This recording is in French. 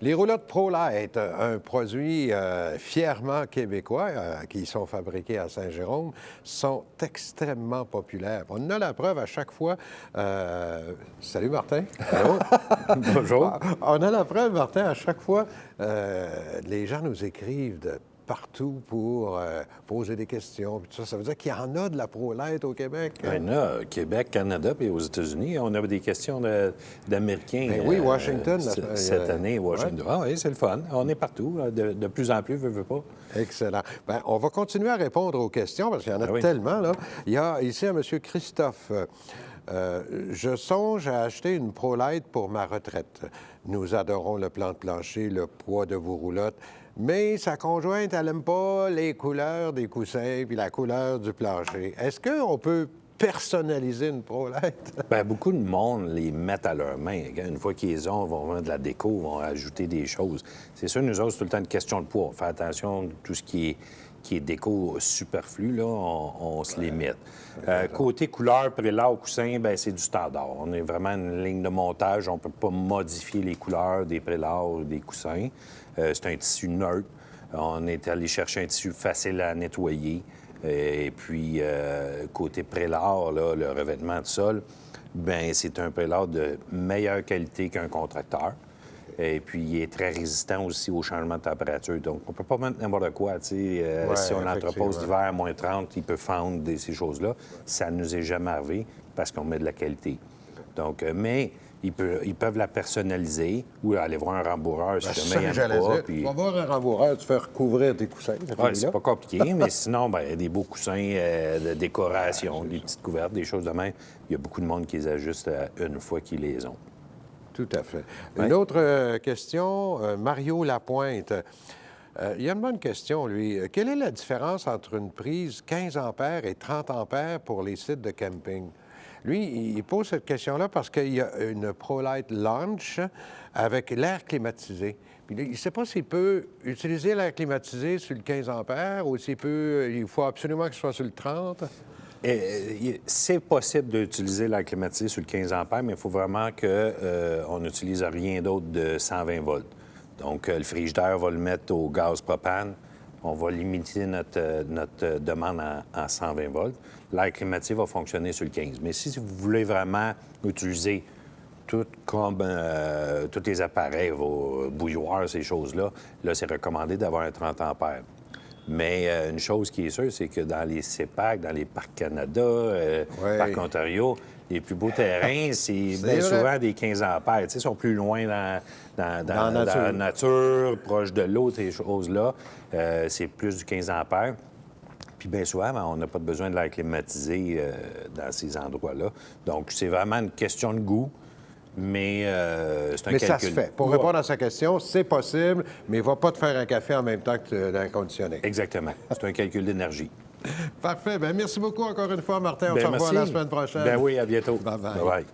Les roulottes ProLite, un produit fièrement québécois qui sont fabriqués à Saint-Jérôme, sont extrêmement populaires. On a la preuve à chaque fois. Salut Martin. Allô? Bonjour. On a la preuve, Martin, à chaque fois. Les gens nous écrivent de partout pour poser des questions. Puis tout ça, ça veut dire qu'il y en a de la ProLite au Québec. Il y en a, Québec, Canada, puis aux États-Unis. On a des questions d'Américains. Ben oui, Washington. Cette année, Washington. Ouais. Ah oui, c'est le fun. On est partout. De plus en plus, veut pas. Excellent. Bien, on va continuer à répondre aux questions parce qu'il y en a oui. tellement. Là. Il y a ici un monsieur Christophe. Je songe à acheter une ProLite pour ma retraite. Nous adorons le plan de plancher, le poids de vos roulottes, mais sa conjointe, elle n'aime pas les couleurs des coussins puis la couleur du plancher. Est-ce qu'on peut personnaliser une ProLite? Bien, beaucoup de monde les mettent à leurs mains. Une fois qu'ils les ont, ils vont mettre de la déco, ils vont ajouter des choses. C'est sûr, nous autres, c'est tout le temps une question de poids. Faire attention à tout ce qui est déco superflu, là, on se limite. Côté couleur, prélat au coussin, bien, c'est du standard. On est vraiment une ligne de montage. On ne peut pas modifier les couleurs des prélats ou des coussins. C'est un tissu neutre. On est allé chercher un tissu facile à nettoyer. Et puis, côté prélat, là, le revêtement de sol, bien, c'est un prélat de meilleure qualité qu'un contracteur. Et puis, il est très résistant aussi au changement de température. Donc, on ne peut pas mettre n'importe quoi. Si on l'entrepose d'hiver à moins 30, il peut fendre ces choses-là. Ça ne nous est jamais arrivé parce qu'on met de la qualité. Donc, mais ils peuvent la personnaliser ou aller voir un rembourreur si jamais il n'y en a pas. Tu vas voir un rembourreur, tu fais recouvrir tes coussins. Oui, c'est pas compliqué, mais sinon, bien, des beaux coussins de décoration, des petites couvertes, des choses de même. Il y a beaucoup de monde qui les ajuste une fois qu'ils les ont. Tout à fait. Une autre question, Mario Lapointe. Il a une bonne question, lui. Quelle est la différence entre une prise 15 ampères et 30 ampères pour les sites de camping? Lui, il pose cette question-là parce qu'il y a une ProLite Launch avec l'air climatisé. Puis il ne sait pas s'il peut utiliser l'air climatisé sur le 15 ampères ou il faut absolument que ce soit sur le 30. C'est possible d'utiliser l'air climatisé sur le 15 ampères, mais il faut vraiment qu'on n'utilise rien d'autre de 120 volts. Donc, le frigidaire va le mettre au gaz propane. On va limiter notre demande en 120 volts. L'air climatisé va fonctionner sur le 15. Mais si vous voulez vraiment utiliser tout comme tous les appareils, vos bouilloires, ces choses-là, là, c'est recommandé d'avoir un 30 ampères. Mais une chose qui est sûre, c'est que dans les CEPAC, dans les Parcs Canada, Parcs Ontario, les plus beaux terrains, c'est bien souvent des 15 ampères. Ils sont plus loin dans la nature, proche de l'eau, ces choses-là. C'est plus du 15 ampères. Puis bien souvent, on n'a pas besoin de l'air climatisé dans ces endroits-là. Donc, c'est vraiment une question de goût. Mais c'est un calcul. Mais ça se fait. Pour répondre à sa question, c'est possible, mais il ne va pas te faire un café en même temps que l'air conditionné. Exactement. C'est un calcul d'énergie. Parfait. Bien, merci beaucoup encore une fois, Martin. On se revoit la semaine prochaine. Ben oui, à bientôt. Bye-bye. Bye-bye.